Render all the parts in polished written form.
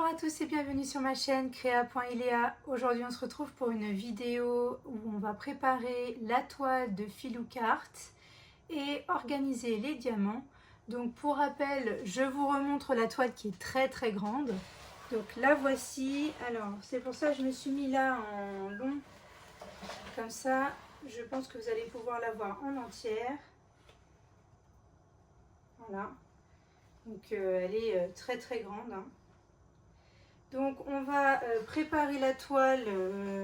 Bonjour à tous et bienvenue sur ma chaîne Créa.iléa. Aujourd'hui on se retrouve pour une vidéo où on va préparer la toile de Filoucart et organiser les diamants. Donc pour rappel, je vous remontre la toile qui est très grande. Donc la voici. Alors c'est pour ça que je me suis mis là en long. Comme ça, je pense que vous allez pouvoir la voir en entière. Voilà. Donc elle est très grande, hein. Donc on va préparer la toile,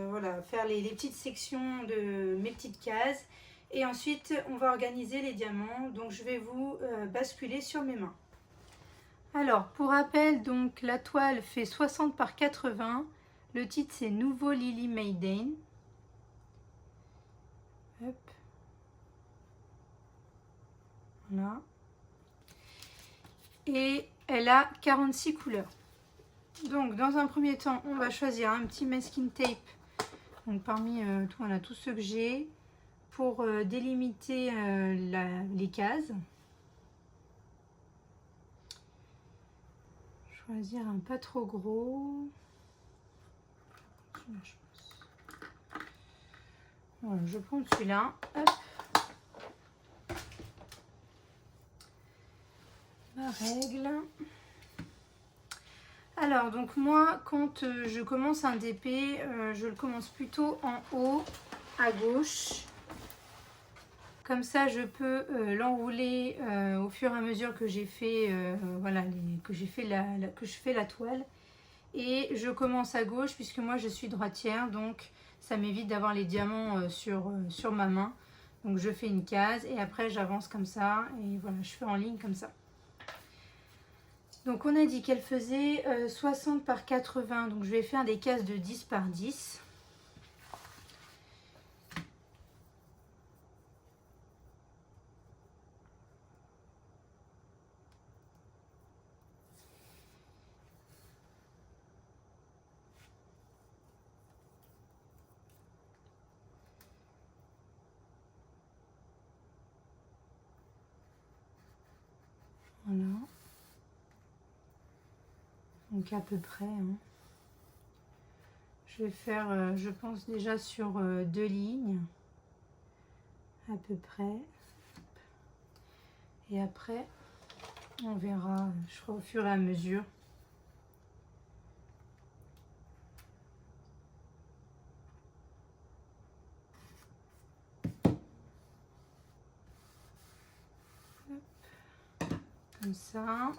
voilà, faire les petites sections de mes petites cases. Et ensuite on va organiser les diamants. Donc je vais vous basculer sur mes mains. Alors pour rappel, donc la toile fait 60 par 80. Le titre c'est Nouveau Lily Maiden. Hop. Voilà. Et elle a 46 couleurs. Donc dans un premier temps, on va choisir un petit masking tape. Donc parmi voilà, tous ceux que j'ai pour délimiter les cases. Choisir un pas trop gros. Voilà, je prends celui-là. Hop. Ma règle. Alors donc moi quand je commence un DP, je le commence plutôt en haut à gauche. Comme ça je peux l'enrouler au fur et à mesure que j'ai fait voilà, que je fais la toile. Et je commence à gauche puisque moi je suis droitière, donc ça m'évite d'avoir les diamants sur ma main. Donc je fais une case et après j'avance comme ça et voilà, je fais en ligne comme ça. Donc on a dit qu'elle faisait 60 par 80, donc je vais faire des cases de 10 par 10. Voilà. Donc à peu près, hein. Je vais faire, je pense déjà sur 2 lignes, à peu près. Et après, on verra, je ferai au fur et à mesure. Comme ça.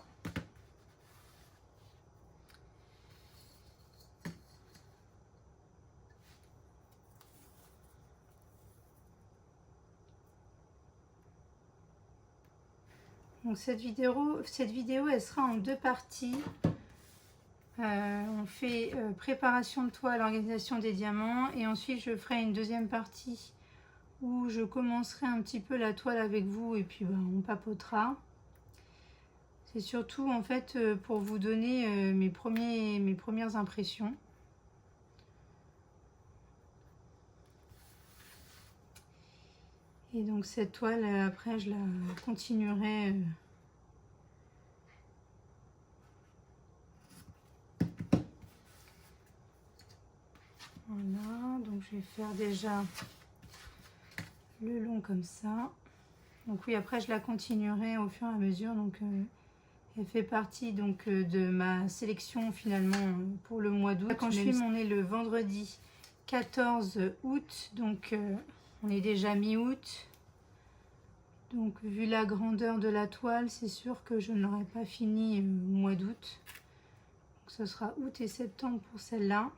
Donc cette vidéo, elle sera en 2 parties. On fait préparation de toile, organisation des diamants. Et ensuite, je ferai une deuxième partie où je commencerai un petit peu la toile avec vous. Et puis, on papotera. C'est surtout, en fait, pour vous donner mes premières impressions. Et donc, cette toile, après, je la continuerai... Voilà, donc je vais faire déjà le long comme ça. Donc oui, après je la continuerai au fur et à mesure. Donc elle fait partie donc de ma sélection finalement pour le mois d'août. Quand je filme, on est le vendredi 14 août, donc on est déjà mi-août. Donc vu la grandeur de la toile, c'est sûr que je ne l'aurai pas fini au mois d'août. Ce sera août et septembre pour celle-là.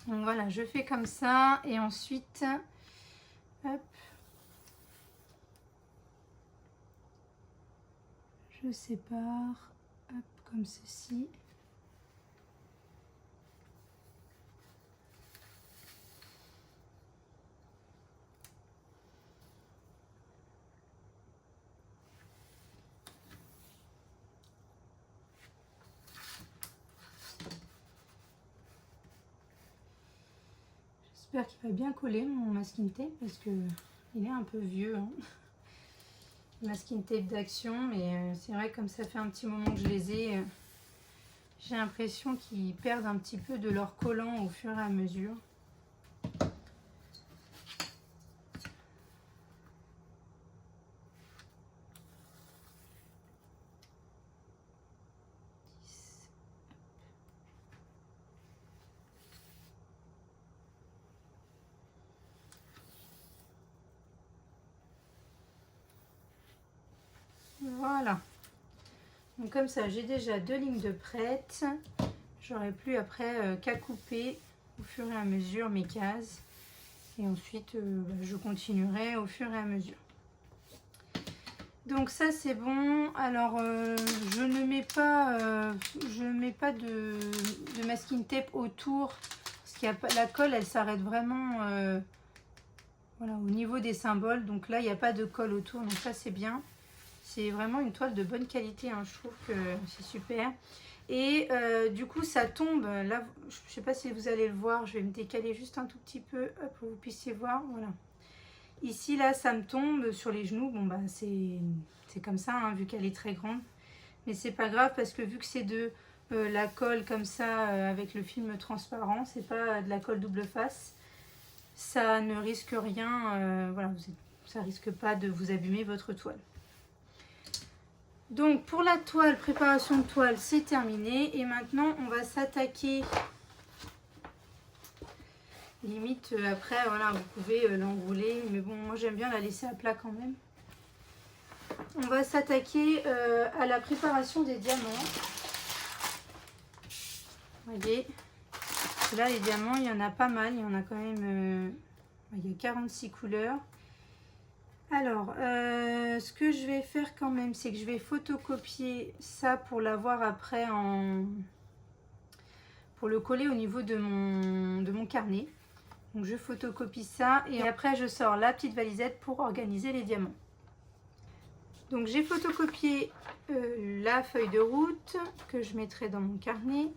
Donc voilà, je fais comme ça et ensuite, hop, je sépare, hop, comme ceci. J'espère qu'il va bien coller mon masking tape parce que il est un peu vieux, hein. Masking tape d'Action, mais c'est vrai comme ça fait un petit moment que je les ai, j'ai l'impression qu'ils perdent un petit peu de leur collant au fur et à mesure. Voilà. Donc comme ça, j'ai déjà 2 lignes de prêtes. J'aurai plus après qu'à couper au fur et à mesure mes cases. Et ensuite, je continuerai au fur et à mesure. Donc ça, c'est bon. Alors, je ne mets pas de masking tape autour. Parce qu'il y a pas, la colle, elle s'arrête vraiment voilà, au niveau des symboles. Donc là, il n'y a pas de colle autour. Donc ça, c'est bien. C'est vraiment une toile de bonne qualité, hein. Je trouve que c'est super. Et du coup, ça tombe. Là, je ne sais pas si vous allez le voir. Je vais me décaler juste un tout petit peu pour que vous puissiez voir. Voilà. Ici, là, ça me tombe sur les genoux. Bon, bah, c'est comme ça, hein, vu qu'elle est très grande. Mais c'est pas grave parce que vu que c'est de la colle comme ça, avec le film transparent, c'est pas de la colle double face, ça ne risque rien. Voilà, ça risque pas de vous abîmer votre toile. Donc pour la toile, préparation de toile, c'est terminé. Et maintenant, on va s'attaquer. Limite, après, voilà, vous pouvez l'enrouler. Mais bon, moi, j'aime bien la laisser à plat quand même. On va s'attaquer à la préparation des diamants. Vous voyez, là, les diamants, il y en a pas mal. Il y en a quand même... il y a 46 couleurs. Alors, ce que je vais faire quand même, c'est que je vais photocopier ça pour l'avoir après pour le coller au niveau de mon carnet. Donc, je photocopie ça et après, je sors la petite valisette pour organiser les diamants. Donc, j'ai photocopié la feuille de route que je mettrai dans mon carnet.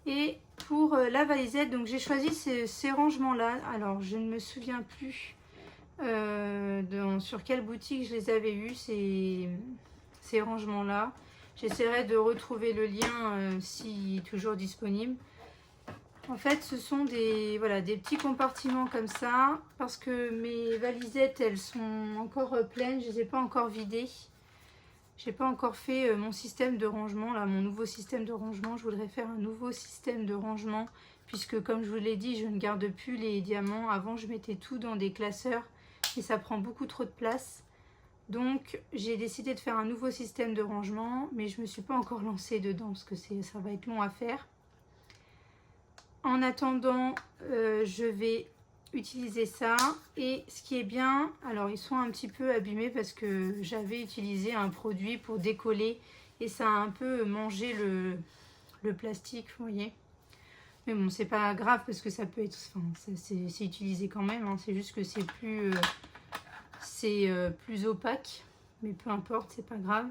Et pour la valisette, donc j'ai choisi ces rangements-là. Alors, je ne me souviens plus... sur quelle boutique je les avais eus, ces rangements là. J'essaierai de retrouver le lien si toujours disponible. En fait, ce sont des petits compartiments comme ça parce que mes valisettes, elles sont encore pleines, je les ai pas encore vidées. J'ai pas encore fait mon système de rangement là, mon nouveau système de rangement. Je voudrais faire un nouveau système de rangement puisque comme je vous l'ai dit, je ne garde plus les diamants. Avant, je mettais tout dans des classeurs et ça prend beaucoup trop de place. Donc j'ai décidé de faire un nouveau système de rangement, mais je ne me suis pas encore lancée dedans parce que ça va être long à faire. En attendant, je vais utiliser ça. Et ce qui est bien, alors ils sont un petit peu abîmés parce que j'avais utilisé un produit pour décoller et ça a un peu mangé le plastique, vous voyez. Mais bon, c'est pas grave parce que ça peut être, enfin, c'est utilisé quand même, hein. C'est juste que c'est plus opaque, mais peu importe, c'est pas grave.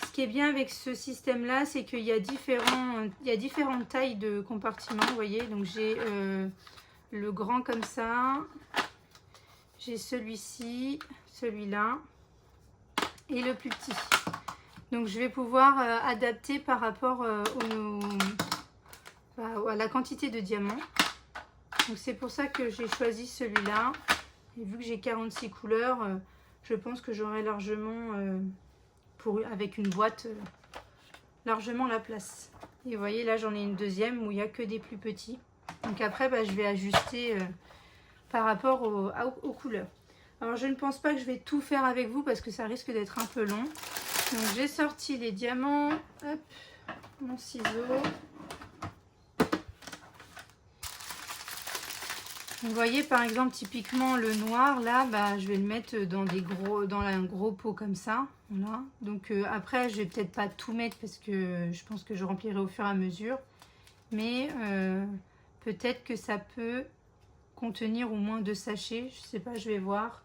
Ce qui est bien avec ce système là, c'est qu'il y a différentes tailles de compartiments, vous voyez. Donc j'ai le grand comme ça, j'ai celui-ci, celui-là et le plus petit. Donc je vais pouvoir adapter par rapport à la quantité de diamants. Donc c'est pour ça que j'ai choisi celui-là. Et vu que j'ai 46 couleurs, je pense que j'aurai largement, avec une boîte, largement la place. Et vous voyez, là j'en ai une deuxième où il n'y a que des plus petits. Donc après, je vais ajuster par rapport aux couleurs. Alors je ne pense pas que je vais tout faire avec vous parce que ça risque d'être un peu long. Donc j'ai sorti les diamants. Hop, mon ciseau. Vous voyez par exemple typiquement le noir là, je vais le mettre dans un gros pot comme ça. Voilà. Donc après je vais peut-être pas tout mettre parce que je pense que je remplirai au fur et à mesure. Mais peut-être que ça peut contenir au moins 2 sachets. Je sais pas, je vais voir.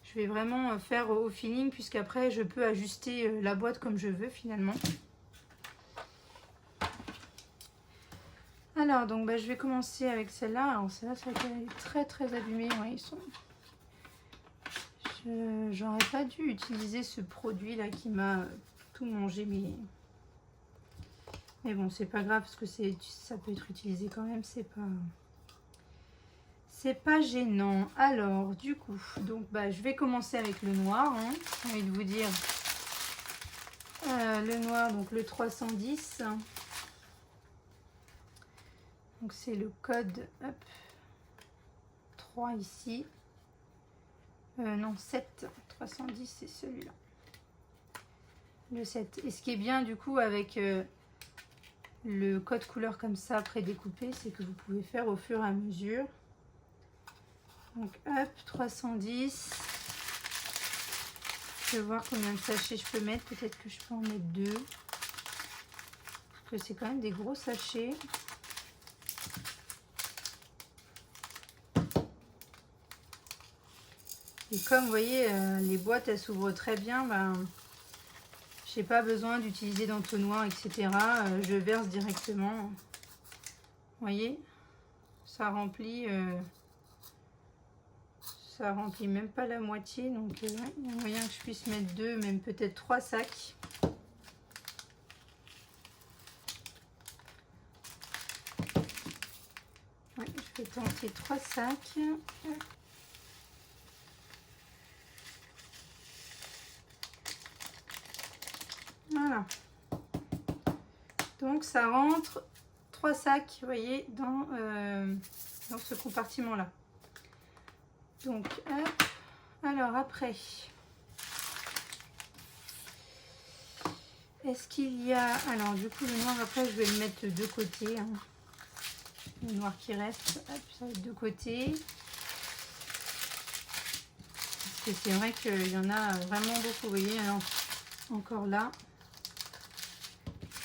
Je vais vraiment faire au feeling puisqu'après je peux ajuster la boîte comme je veux finalement. Alors, donc, bah, je vais commencer avec celle-là. Alors, celle-là, c'est vrai qu'elle est très, très abîmée. Ouais, ils sont... J'aurais pas dû utiliser ce produit-là qui m'a tout mangé. Mais bon, c'est pas grave parce que ça peut être utilisé quand même. C'est pas gênant. Alors, du coup, donc, bah, je vais commencer avec le noir. Hein. J'ai envie de vous dire... le noir, donc le 310. Donc c'est le code hop, 3 ici. Non, 7. 310, c'est celui-là. Le 7. Et ce qui est bien du coup avec le code couleur comme ça prédécoupé, c'est que vous pouvez faire au fur et à mesure. Donc hop, 310. Je vais voir combien de sachets je peux mettre. Peut-être que je peux en mettre 2. Parce que c'est quand même des gros sachets. Et comme vous voyez, les boîtes elles s'ouvrent très bien, ben, j'ai pas besoin d'utiliser d'entonnoir, etc. Je verse directement. Vous voyez, ça remplit même pas la moitié. Donc il y a moyen que je puisse mettre 2, même peut-être 3 sacs. Ouais, je vais tenter 3 sacs. Voilà. Donc ça rentre 3 sacs, vous voyez, dans ce compartiment-là. Donc, hop. Alors après, est-ce qu'il y a... Alors du coup, le noir, après, je vais le mettre de côté. Hein. Le noir qui reste, hop, ça va être de côté. Parce que c'est vrai qu'il y en a vraiment beaucoup, vous voyez, alors, encore là.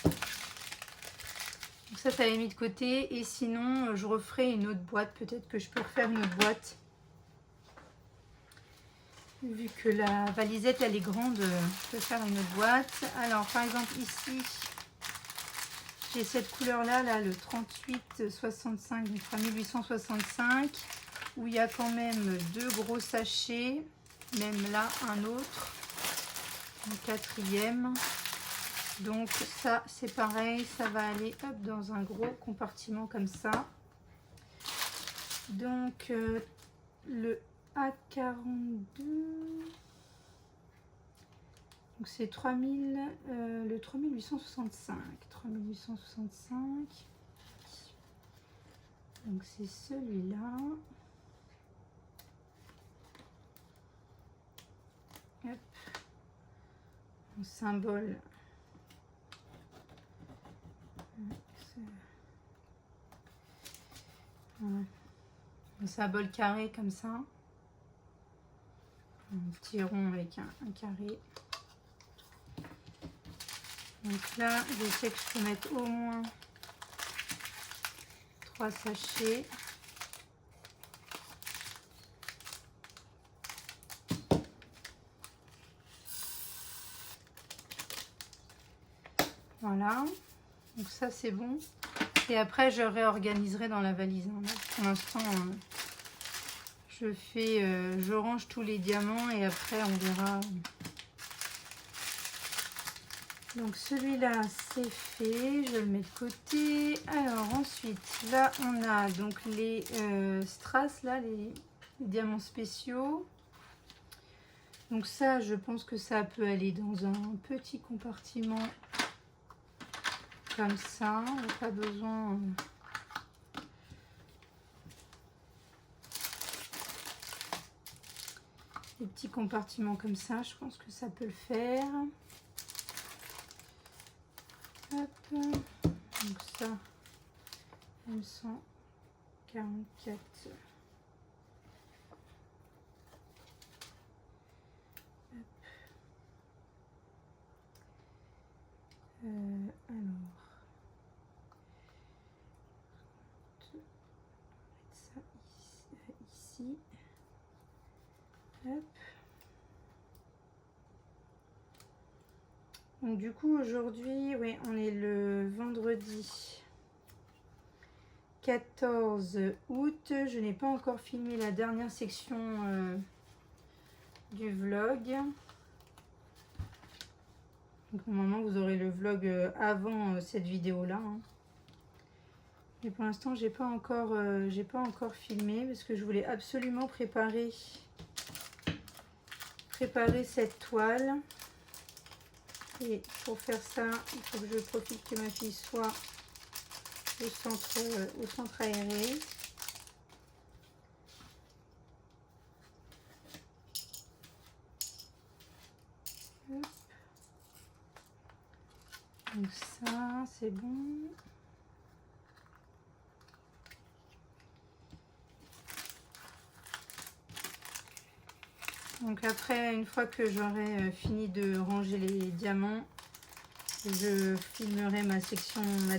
Donc ça l'avais mis de côté. Et sinon, je referai une autre boîte. Peut-être que je peux refaire une autre boîte. Vu que la valisette, elle est grande, je peux faire une autre boîte. Alors, par exemple, ici, j'ai cette couleur-là, là, le 3865, donc 3865, où il y a quand même 2 gros sachets. Même là, un autre, un 4e. Donc ça, c'est pareil, ça va aller hop, dans un gros compartiment comme ça. Donc, le A42, donc c'est 3000, le 3865, 3865, donc c'est celui-là. Hop, mon symbole, voilà. Un symbole carré comme ça. Un petit rond avec un carré. Donc là, je sais que je peux mettre au moins 3 sachets. Voilà. Donc ça, c'est bon. Et après, je réorganiserai dans la valise. Hein. Pour l'instant, je range tous les diamants et après, on verra. Donc celui-là, c'est fait. Je le mets de côté. Alors ensuite, là, on a donc les strass, là, les diamants spéciaux. Donc ça, je pense que ça peut aller dans un petit compartiment comme ça. On n'a pas besoin... des petits compartiments comme ça, je pense que ça peut le faire. Hop. Donc ça, M144. Alors, ça ici. Hop. Donc du coup aujourd'hui, oui, on est le vendredi 14 août. Je n'ai pas encore filmé la dernière section du vlog. Donc normalement vous aurez le vlog avant cette vidéo là. Mais pour l'instant j'ai pas encore filmé parce que je voulais absolument préparer cette toile. Et pour faire ça, il faut que je profite que ma fille soit au centre aéré. Hop. Donc ça, c'est bon. Donc après, une fois que j'aurai fini de ranger les diamants, je filmerai ma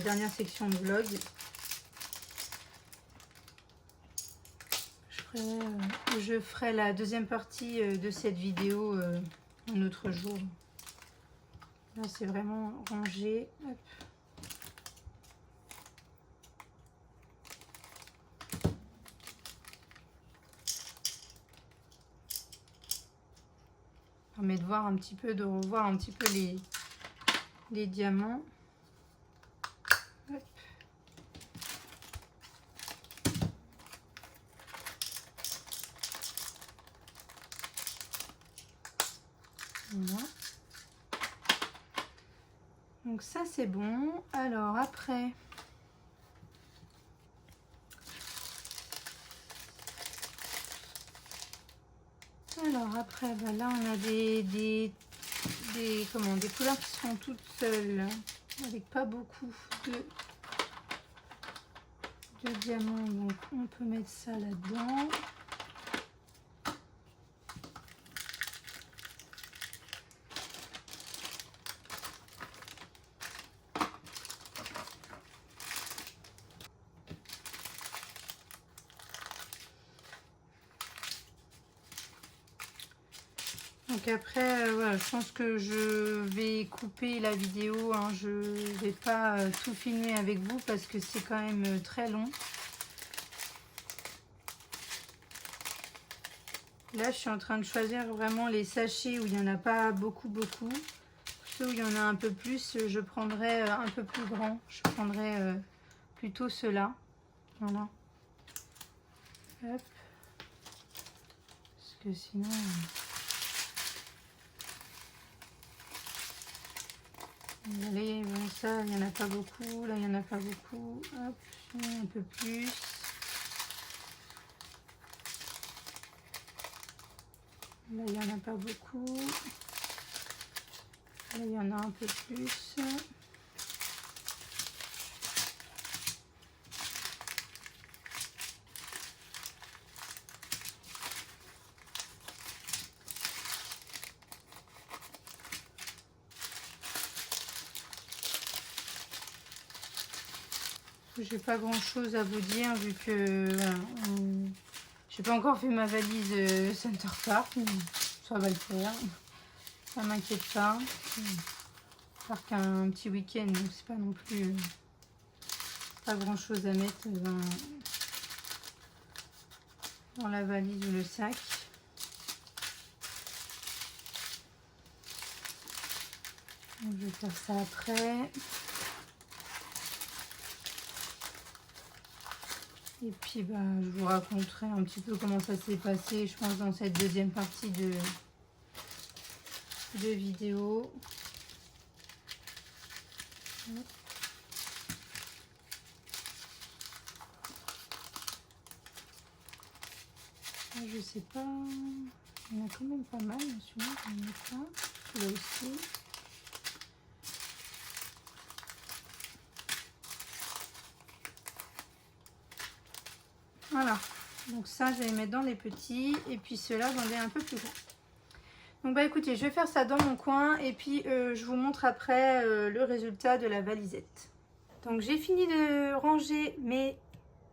dernière section de vlog. Je ferai la deuxième partie de cette vidéo un autre jour. Là, c'est vraiment rangé. Hop. Ça permet de voir un petit peu, de revoir un petit peu les diamants. Hop. Voilà. Donc ça c'est bon. Alors après, bah là on a des couleurs qui sont toutes seules, avec pas beaucoup de diamants. Donc on peut mettre ça là-dedans. Donc après, voilà, je pense que je vais couper la vidéo, hein. Je vais pas tout filmer avec vous parce que c'est quand même très long. Là, je suis en train de choisir vraiment les sachets où il n'y en a pas beaucoup. Ceux où il y en a un peu plus, je prendrai un peu plus grand. Je prendrai plutôt ceux-là. Voilà. Hop. Parce que sinon... Allez, bon, ça, il n'y en a pas beaucoup. Là, il n'y en a pas beaucoup. Hop, un peu plus. Là, il n'y en a pas beaucoup. Là, il y en a un peu plus. J'ai pas grand chose à vous dire vu que voilà, j'ai pas encore fait ma valise Center Park, mais ça va le faire. Ça m'inquiète pas. Part qu'un petit week-end, donc c'est pas non plus pas grand chose à mettre dans la valise ou le sac. Donc, je vais faire ça après. Et puis bah, je vous raconterai un petit peu comment ça s'est passé, je pense, dans cette deuxième partie de vidéo. Je sais pas, il y en a quand même pas mal, celui-là, je vais mettre ça, celui-là aussi. Voilà, donc ça je vais les mettre dans les petits et puis ceux-là dans des un peu plus grands. Donc bah écoutez, je vais faire ça dans mon coin et puis je vous montre après le résultat de la valisette. Donc j'ai fini de ranger mes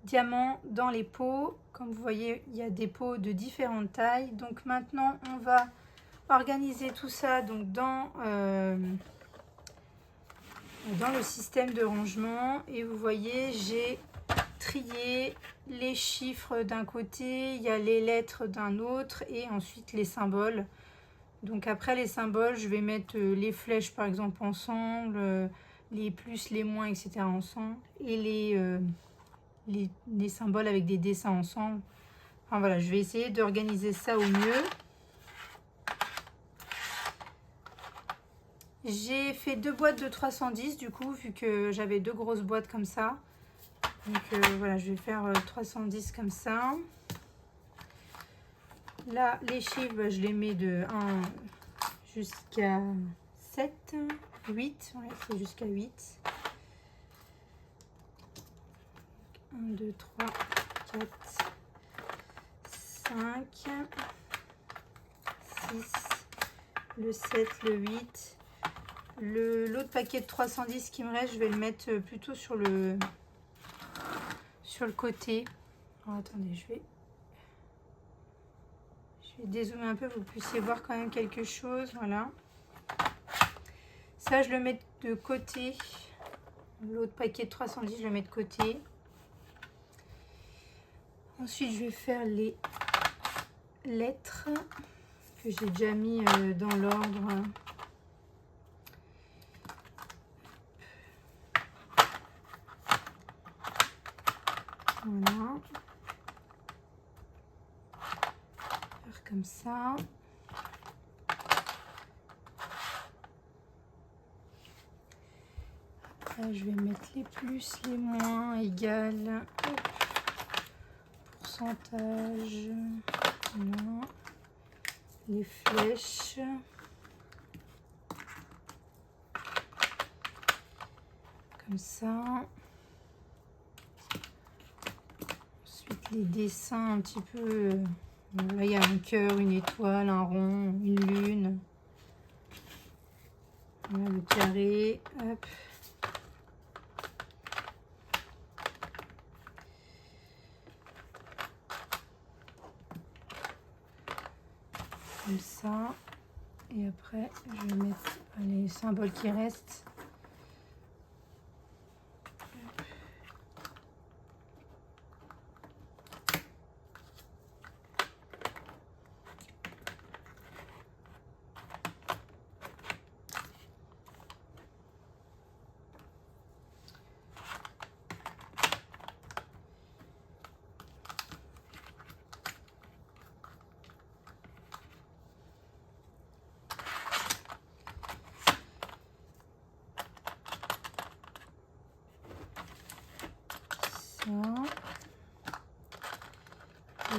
diamants dans les pots. Comme vous voyez, il y a des pots de différentes tailles. Donc maintenant on va organiser tout ça donc dans le système de rangement. Et vous voyez, j'ai trier les chiffres d'un côté, il y a les lettres d'un autre et ensuite les symboles. Donc après les symboles, je vais mettre les flèches par exemple ensemble, les plus, les moins, etc. ensemble. Et les symboles avec des dessins ensemble. Enfin voilà, je vais essayer d'organiser ça au mieux. J'ai fait 2 boîtes de 310 du coup, vu que j'avais 2 grosses boîtes comme ça. Donc voilà, je vais faire 310 comme ça. Là, les chiffres, bah, je les mets de 1 jusqu'à 7, 8. Ouais, c'est jusqu'à 8. 1, 2, 3, 4, 5, 6, le 7, le 8. L'autre paquet de 310 qui me reste, je vais le mettre plutôt sur le côté. Alors, attendez, je vais dézoomer un peu, vous puissiez voir quand même quelque chose. Voilà. Ça, je le mets de côté. L'autre paquet de 310, je le mets de côté. Ensuite, je vais faire les lettres que j'ai déjà mis dans l'ordre. Voilà. Faire comme ça. Après, je vais mettre les plus, les moins, égal. Pourcentage. Voilà. Les flèches. Comme ça. Ensuite, les dessins un petit peu. Là, il y a un cœur, une étoile, un rond, une lune. Voilà, le carré. Hop. Comme ça. Et après, je vais mettre les symboles qui restent.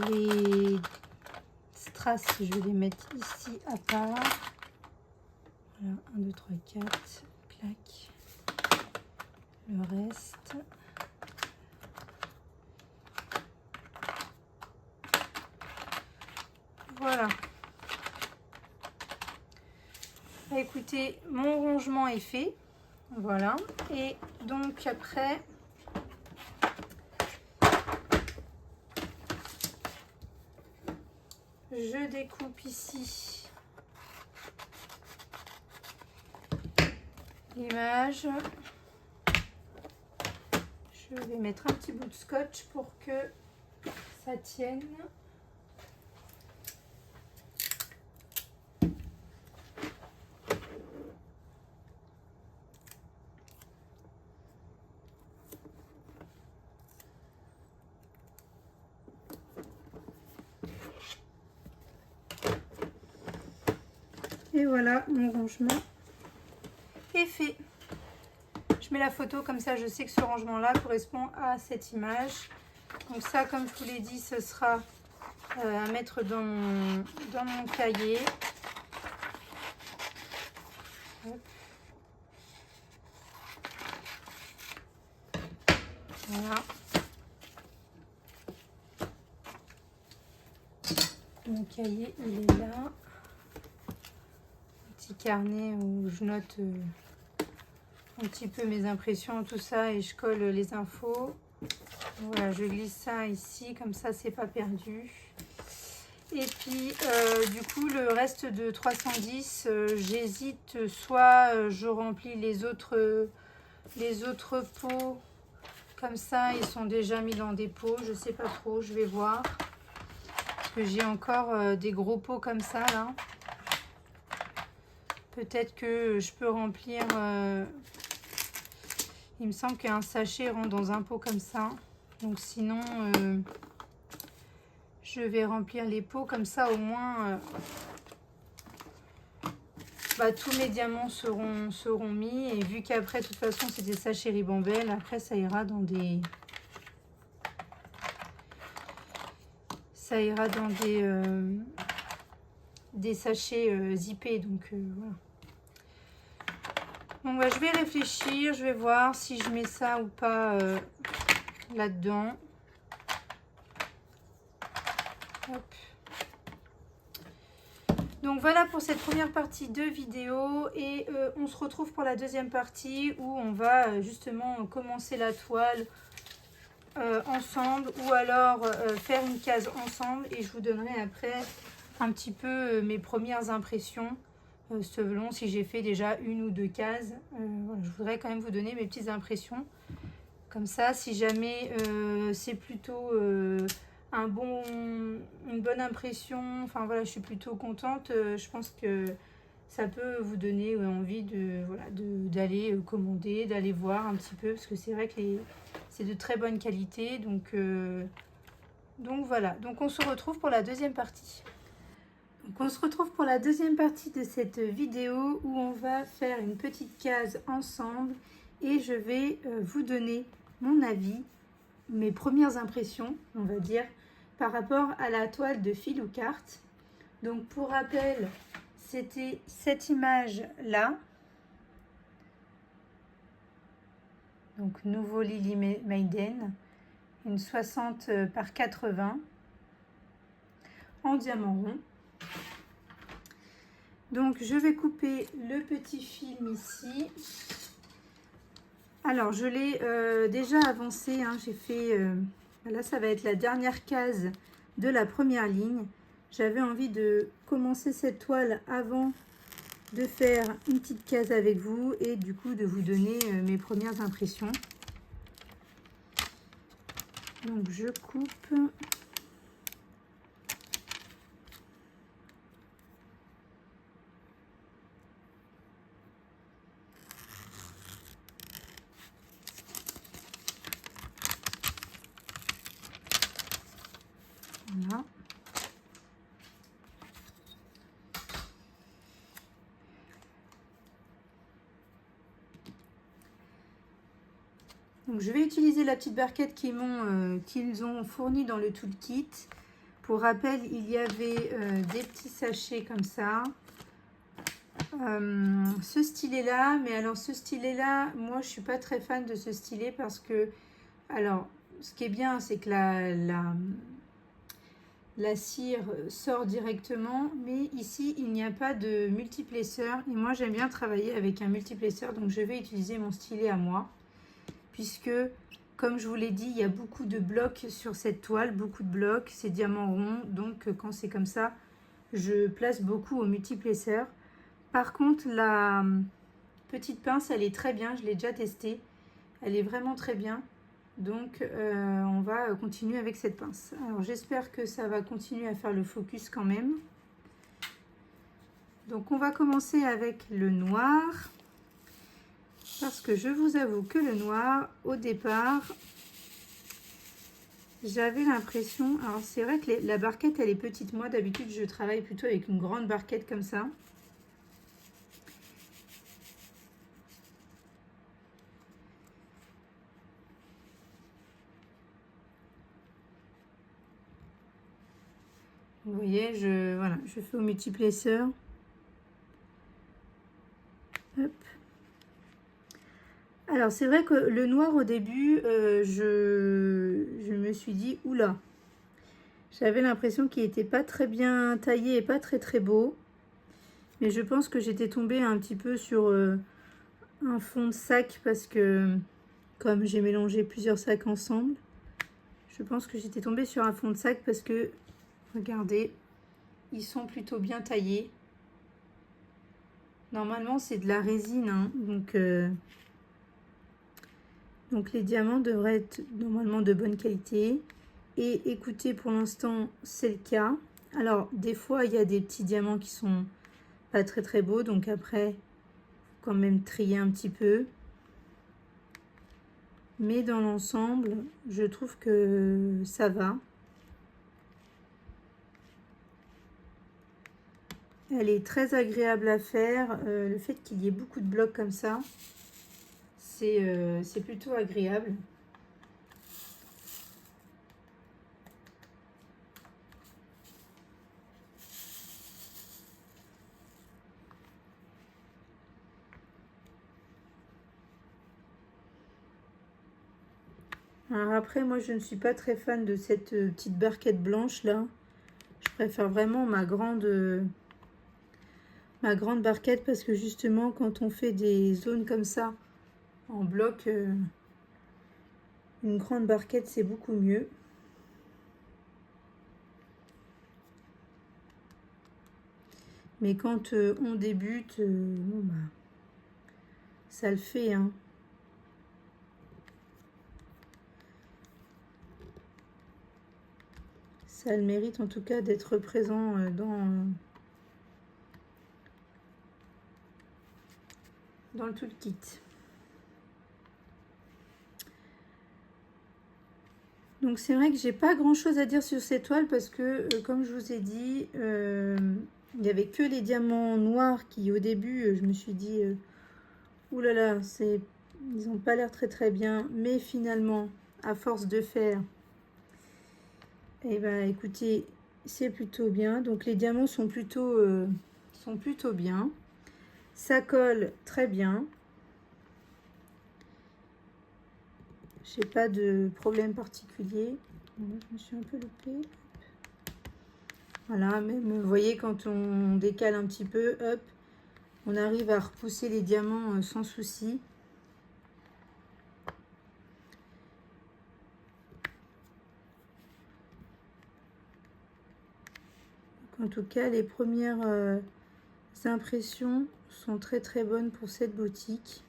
Les strass, je vais les mettre ici à part. Voilà, 1, 2, 3, 4, clac. Le reste. Voilà. Bah, écoutez, mon rangement est fait. Voilà. Et donc après... je découpe ici l'image. Je vais mettre un petit bout de scotch pour que ça tienne. Et voilà, mon rangement est fait. Je mets la photo comme ça, je sais que ce rangement-là correspond à cette image. Donc ça, comme je vous l'ai dit, ce sera à mettre dans mon cahier. Hop. Voilà. Mon cahier, il est là. Un petit carnet où je note un petit peu mes impressions, tout ça, et je colle les infos. Voilà, je glisse ça ici, comme ça, c'est pas perdu. Et puis, du coup, le reste de 310, j'hésite, soit je remplis les autres pots comme ça, ils sont déjà mis dans des pots. Je sais pas trop, je vais voir. Parce que j'ai encore des gros pots comme ça, là. Peut-être que je peux remplir... il me semble qu'un sachet rentre dans un pot comme ça. Donc sinon, je vais remplir les pots comme ça. Au moins, tous mes diamants seront mis. Et vu qu'après, de toute façon, c'est des sachets Ribambelle, après, ça ira dans des... Ça ira dans des sachets zippés. Donc, voilà. Bon, je vais réfléchir, je vais voir si je mets ça ou pas là-dedans. Hop. Donc voilà pour cette première partie de vidéo et on se retrouve pour la deuxième partie où on va justement commencer la toile ensemble ou alors faire une case ensemble et je vous donnerai après un petit peu mes premières impressions. Selon si j'ai fait déjà une ou deux cases. Voilà, je voudrais quand même vous donner mes petites impressions. Comme ça, si jamais c'est plutôt une bonne impression, enfin voilà, je suis plutôt contente, je pense que ça peut vous donner envie d'aller commander, d'aller voir un petit peu, parce que c'est vrai que c'est de très bonne qualité. Donc voilà, donc on se retrouve pour la deuxième partie. Donc on se retrouve pour la deuxième partie de cette vidéo où on va faire une petite case ensemble et je vais vous donner mon avis, mes premières impressions, on va dire, par rapport à la toile de Filoucart. Donc pour rappel, c'était cette image-là. Donc nouveau Lily Maiden, une 60 par 80 en diamant rond. Donc, je vais couper le petit film ici. Alors, je l'ai déjà avancé. Hein, j'ai fait... là, ça va être la dernière case de la première ligne. J'avais envie de commencer cette toile avant de faire une petite case avec vous et du coup, de vous donner mes premières impressions. Donc, je coupe... Voilà. Donc, je vais utiliser la petite barquette qu'ils ont fournie dans le toolkit. Pour rappel, il y avait des petits sachets comme ça. Ce stylet-là, mais alors ce stylet-là, moi je suis pas très fan de ce stylet parce que, alors, ce qui est bien, c'est que la cire sort directement, mais ici, il n'y a pas de multiplesseur. Et moi, j'aime bien travailler avec un multiplesseur, donc je vais utiliser mon stylet à moi. Puisque, comme je vous l'ai dit, il y a beaucoup de blocs sur cette toile, beaucoup de blocs, c'est diamant rond. Donc, quand c'est comme ça, je place beaucoup au multiplesseur. Par contre, la petite pince, elle est très bien, je l'ai déjà testée. Elle est vraiment très bien. Donc, on va continuer avec cette pince. Alors, j'espère que ça va continuer à faire le focus quand même. Donc, on va commencer avec le noir. Parce que je vous avoue que le noir, au départ, j'avais l'impression... Alors, c'est vrai que la barquette, elle est petite. Moi, d'habitude, je travaille plutôt avec une grande barquette comme ça. Vous voyez, je fais au multiplesseur. Hop. Alors, c'est vrai que le noir, au début, je me suis dit, oula, j'avais l'impression qu'il n'était pas très bien taillé et pas très très beau. Mais je pense que j'étais tombée un petit peu sur un fond de sac parce que, comme j'ai mélangé plusieurs sacs ensemble, je pense que j'étais tombée sur un fond de sac parce que, regardez, ils sont plutôt bien taillés. Normalement, c'est de la résine, hein, Donc les diamants devraient être normalement de bonne qualité. Et écoutez, pour l'instant, c'est le cas. Alors, des fois, il y a des petits diamants qui sont pas très très beaux. Donc après, quand même trier un petit peu. Mais dans l'ensemble, je trouve que ça va. Elle est très agréable à faire. Le fait qu'il y ait beaucoup de blocs comme ça, c'est plutôt agréable. Alors après, moi, je ne suis pas très fan de cette petite barquette blanche là. Je préfère vraiment ma grande barquette parce que justement, quand on fait des zones comme ça, en bloc, une grande barquette, c'est beaucoup mieux. Mais quand on débute, bon bah, ça le fait, hein. Ça a le mérite en tout cas d'être présent dans le toolkit. Donc c'est vrai que j'ai pas grand chose à dire sur ces toiles parce que comme je vous ai dit, il n'y avait que les diamants noirs qui au début je me suis dit oulala, ils n'ont pas l'air très très bien, mais finalement à force de faire, et ben écoutez, c'est plutôt bien. Donc les diamants sont plutôt bien, ça colle très bien. J'ai pas de problème particulier. Bon, je me suis un peu loupée. Voilà, même vous voyez quand on décale un petit peu, hop, on arrive à repousser les diamants sans souci. En tout cas, les premières impressions sont très très bonnes pour cette boutique.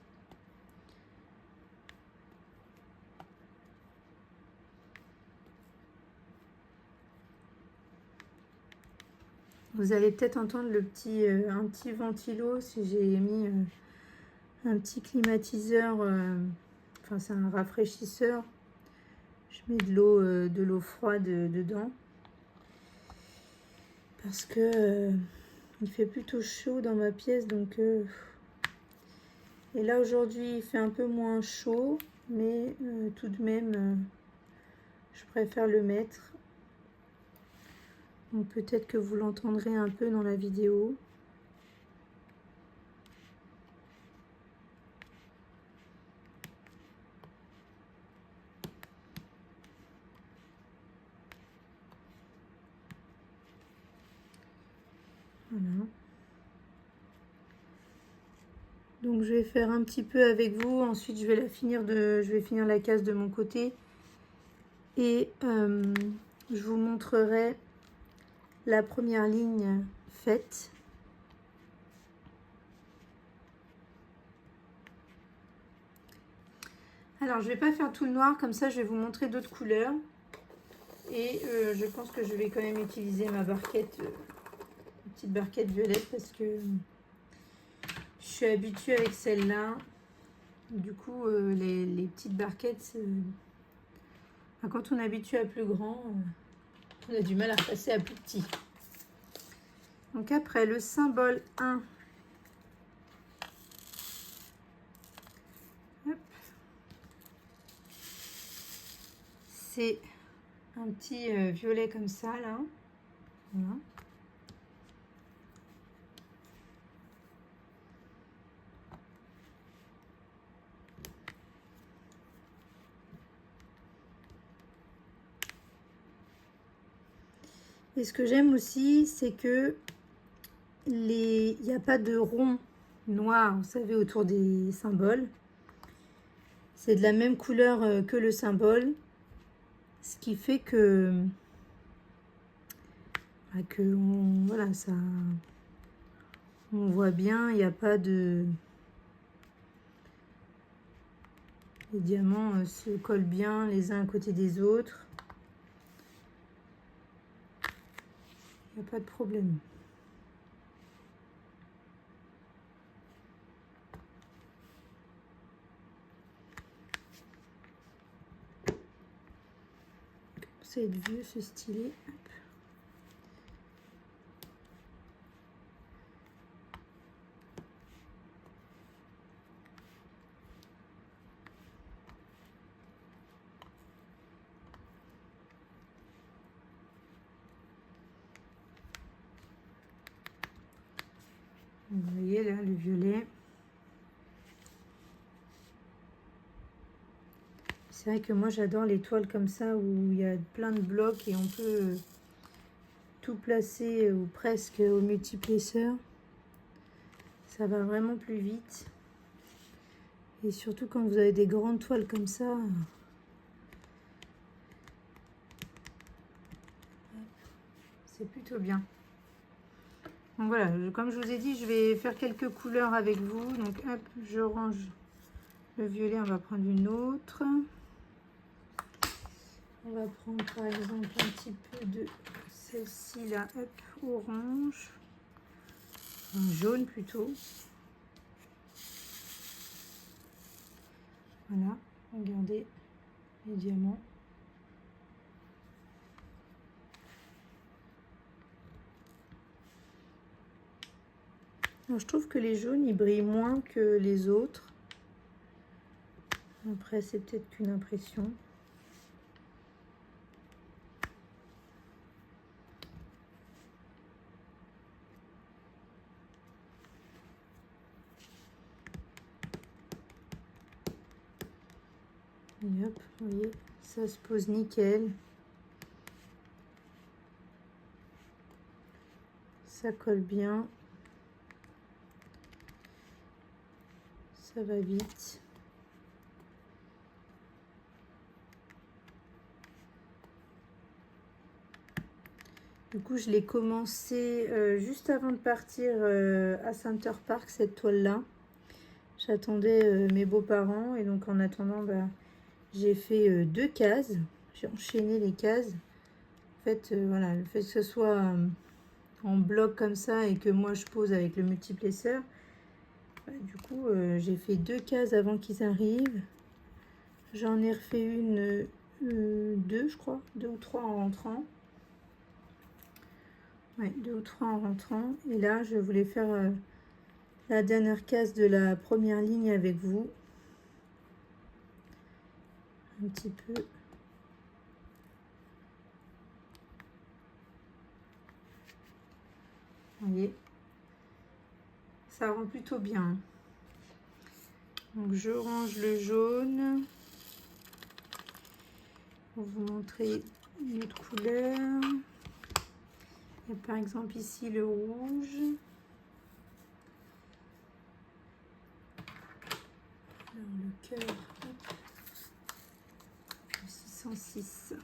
Vous allez peut-être entendre un petit ventilo si j'ai mis un petit climatiseur, enfin c'est un rafraîchisseur. Je mets de l'eau froide dedans parce que il fait plutôt chaud dans ma pièce, donc et là aujourd'hui il fait un peu moins chaud, mais tout de même je préfère le mettre. Donc peut-être que vous l'entendrez un peu dans la vidéo. Voilà. Donc je vais faire un petit peu avec vous. Ensuite je vais finir la case de mon côté. Et je vous montrerai la première ligne faite. Alors je vais pas faire tout le noir, comme ça je vais vous montrer d'autres couleurs. Et je pense que je vais quand même utiliser ma barquette, une petite barquette violette, parce que je suis habituée avec celle-là. Du coup, les petites barquettes, quand on est habitué à plus grand, on a du mal à repasser à plus petit. Donc après, le symbole 1. C'est un petit violet comme ça, là. Voilà. Et ce que j'aime aussi, c'est que il n'y a pas de rond noir, vous savez, autour des symboles. C'est de la même couleur que le symbole, ce qui fait que voilà, ça, on voit bien, il n'y a pas de les diamants se collent bien les uns à côté des autres. Il n'y a pas de problème. Ça va être vieux ce stylet. Hop. Vous voyez là le violet. C'est vrai que moi j'adore les toiles comme ça où il y a plein de blocs et on peut tout placer ou presque au multiplesseur. Ça va vraiment plus vite. Et surtout quand vous avez des grandes toiles comme ça. C'est plutôt bien. Donc voilà, comme je vous ai dit, je vais faire quelques couleurs avec vous. Donc hop, je range le violet, on va prendre une autre. On va prendre par exemple un petit peu de celle-ci là, hop, orange. Un jaune plutôt. Voilà, regardez les diamants. Alors, je trouve que les jaunes, ils brillent moins que les autres. Après, c'est peut-être qu'une impression. Et hop, vous voyez, ça se pose nickel. Ça colle bien. Ça va vite. Du coup, je l'ai commencé juste avant de partir à Center Park, cette toile-là. J'attendais mes beaux-parents et donc en attendant, bah, j'ai fait 2 cases. J'ai enchaîné les cases. En fait, voilà, le fait que ce soit en bloc comme ça et que moi je pose avec le multiplesseur, bah, du coup, j'ai fait 2 cases avant qu'ils arrivent. J'en ai refait une, 2 je crois, 2 ou 3 en rentrant. Ouais, 2 ou 3 en rentrant. Et là, je voulais faire la dernière case de la première ligne avec vous. Un petit peu. Vous voyez, ça rend plutôt bien. Donc, je range le jaune. Pour vous montrer une autre couleur. Il y a par exemple ici le rouge. Alors, le cœur, 606.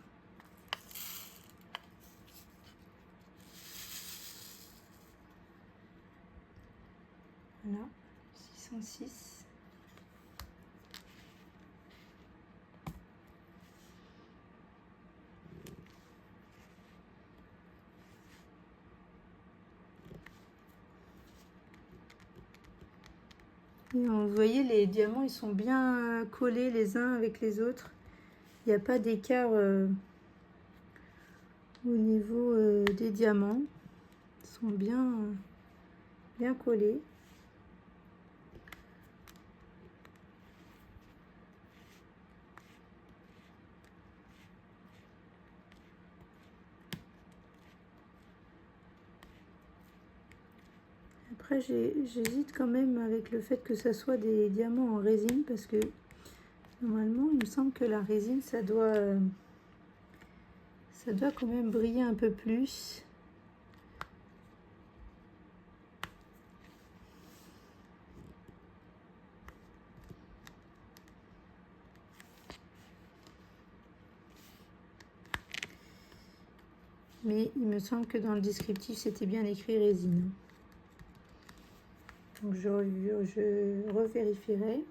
Voilà, 606. Et vous voyez, les diamants, ils sont bien collés les uns avec les autres. Il n'y a pas d'écart au niveau des diamants. Ils sont bien collés. Après, j'hésite quand même avec le fait que ça soit des diamants en résine parce que normalement, il me semble que la résine, ça doit quand même briller un peu plus. Mais il me semble que dans le descriptif, c'était bien écrit résine. Donc je revérifierai.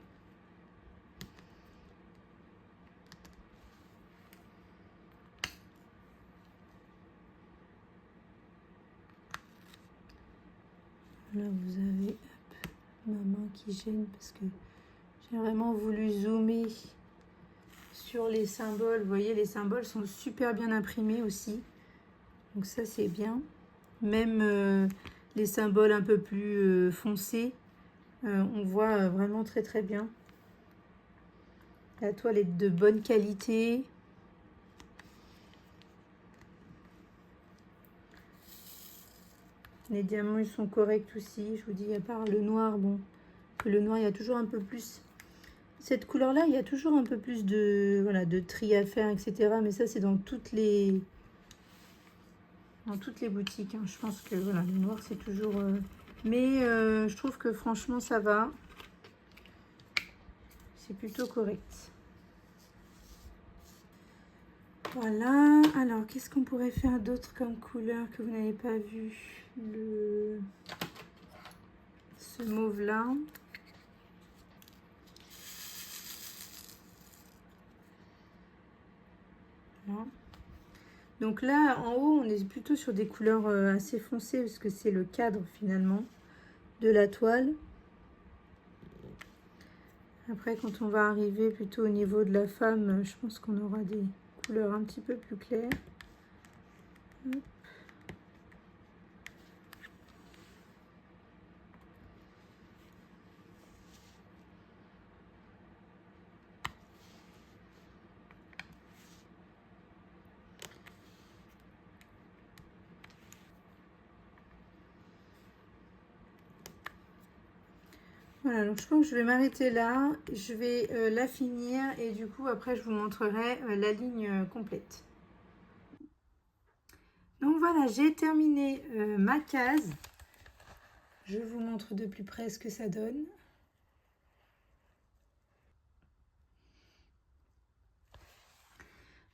Là, vous avez hop, ma main qui gêne parce que j'ai vraiment voulu zoomer sur les symboles. Vous voyez, les symboles sont super bien imprimés aussi. Donc ça, c'est bien. Même les symboles un peu plus foncés, on voit vraiment très très bien. La toile est de bonne qualité. Les diamants, ils sont corrects aussi. Je vous dis, à part le noir, bon, le noir, il y a toujours un peu plus... Cette couleur-là, il y a toujours un peu plus de, voilà, de tri à faire, etc. Mais ça, c'est dans toutes les boutiques. Hein. Je pense que voilà, le noir, c'est toujours... Mais je trouve que franchement, ça va. C'est plutôt correct. Voilà. Alors, qu'est-ce qu'on pourrait faire d'autre comme couleur que vous n'avez pas vu? Ce mauve-là. Voilà. Donc là, en haut, on est plutôt sur des couleurs assez foncées parce que c'est le cadre finalement de la toile. Après, quand on va arriver plutôt au niveau de la femme, je pense qu'on aura des couleurs un petit peu plus claires. Hop. Voilà, donc je pense que je vais m'arrêter là. Je vais la finir et du coup, après, je vous montrerai la ligne complète. Donc voilà, j'ai terminé ma case. Je vous montre de plus près ce que ça donne.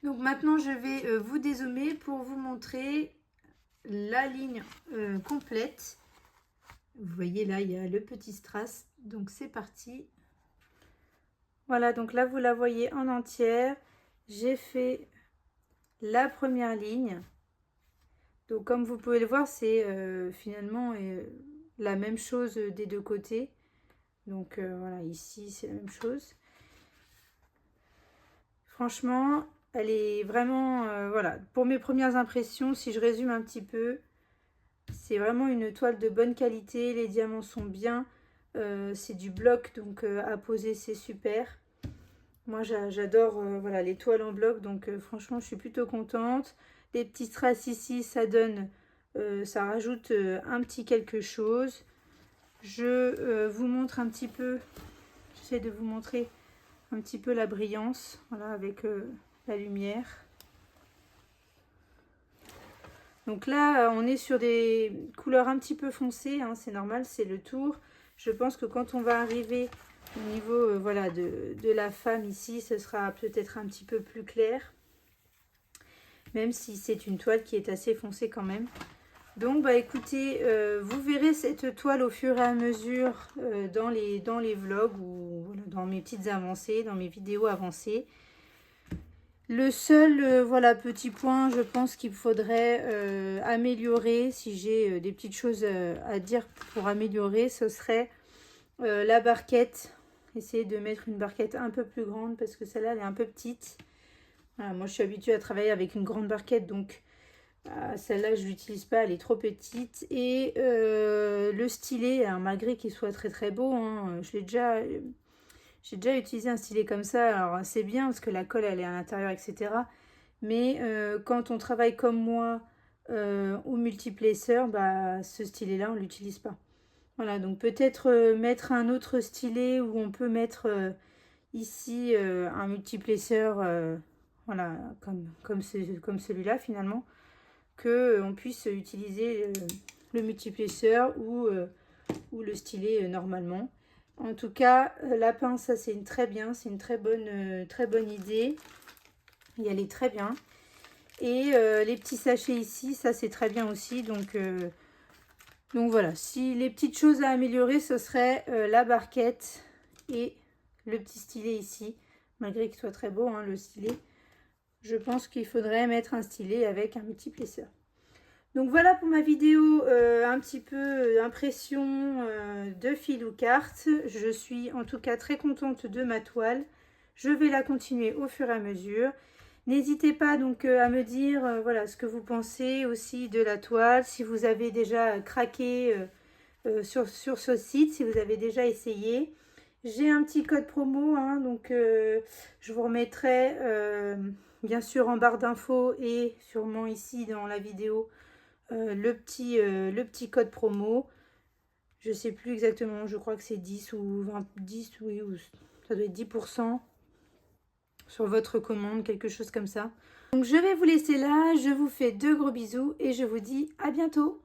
Donc maintenant, je vais vous dézoomer pour vous montrer la ligne complète. Vous voyez là, il y a le petit strass. Donc c'est parti. Voilà, donc là, vous la voyez en entière. J'ai fait la première ligne. Donc comme vous pouvez le voir, c'est finalement la même chose des deux côtés. Donc voilà, ici, c'est la même chose. Franchement, elle est vraiment, voilà, pour mes premières impressions, si je résume un petit peu, c'est vraiment une toile de bonne qualité, les diamants sont bien, c'est du bloc, donc à poser, c'est super. Moi, j'adore voilà, les toiles en bloc, donc franchement, je suis plutôt contente. Les petits strass ici, ça donne, ça rajoute un petit quelque chose. Je vous montre un petit peu, j'essaie de vous montrer un petit peu la brillance, voilà, avec la lumière. Donc là, on est sur des couleurs un petit peu foncées, hein, c'est normal, c'est le tour. Je pense que quand on va arriver au niveau voilà, de la femme ici, ce sera peut-être un petit peu plus clair. Même si c'est une toile qui est assez foncée quand même. Donc bah écoutez, vous verrez cette toile au fur et à mesure dans les vlogs ou voilà, dans mes petites avancées, dans mes vidéos avancées. Le seul voilà, petit point, je pense qu'il faudrait améliorer, si j'ai des petites choses à dire pour améliorer, ce serait la barquette. Essayer de mettre une barquette un peu plus grande parce que celle-là, elle est un peu petite. Voilà, moi, je suis habituée à travailler avec une grande barquette, donc celle-là, je ne l'utilise pas, elle est trop petite. Et le stylet, alors, malgré qu'il soit très très beau, hein, j'ai déjà utilisé un stylet comme ça. Alors, c'est bien parce que la colle, elle est à l'intérieur, etc. Mais quand on travaille comme moi au multiplacer, bah, ce stylet-là, on ne l'utilise pas. Voilà, donc peut-être mettre un autre stylet où on peut mettre ici un multiplacer, voilà, comme celui-là finalement, que on puisse utiliser le multiplacer ou le stylet normalement. En tout cas, la pince, ça c'est une très bien, c'est une très bonne idée. Et elle est très bien. Et les petits sachets ici, ça c'est très bien aussi. Donc voilà, si les petites choses à améliorer, ce serait la barquette et le petit stylet ici. Malgré qu'il soit très beau, hein, le stylet. Je pense qu'il faudrait mettre un stylet avec un multiplacer. Donc voilà pour ma vidéo un petit peu impression de fil ou carte. Je suis en tout cas très contente de ma toile. Je vais la continuer au fur et à mesure. N'hésitez pas donc à me dire voilà ce que vous pensez aussi de la toile, si vous avez déjà craqué sur ce site, si vous avez déjà essayé. J'ai un petit code promo, hein, donc je vous remettrai bien sûr en barre d'infos et sûrement ici dans la vidéo le petit code promo. Je sais plus exactement, je crois que c'est 10 ou 20, 10, oui, ou ça doit être 10% sur votre commande, quelque chose comme ça. Donc je vais vous laisser là, je vous fais de gros bisous et je vous dis à bientôt.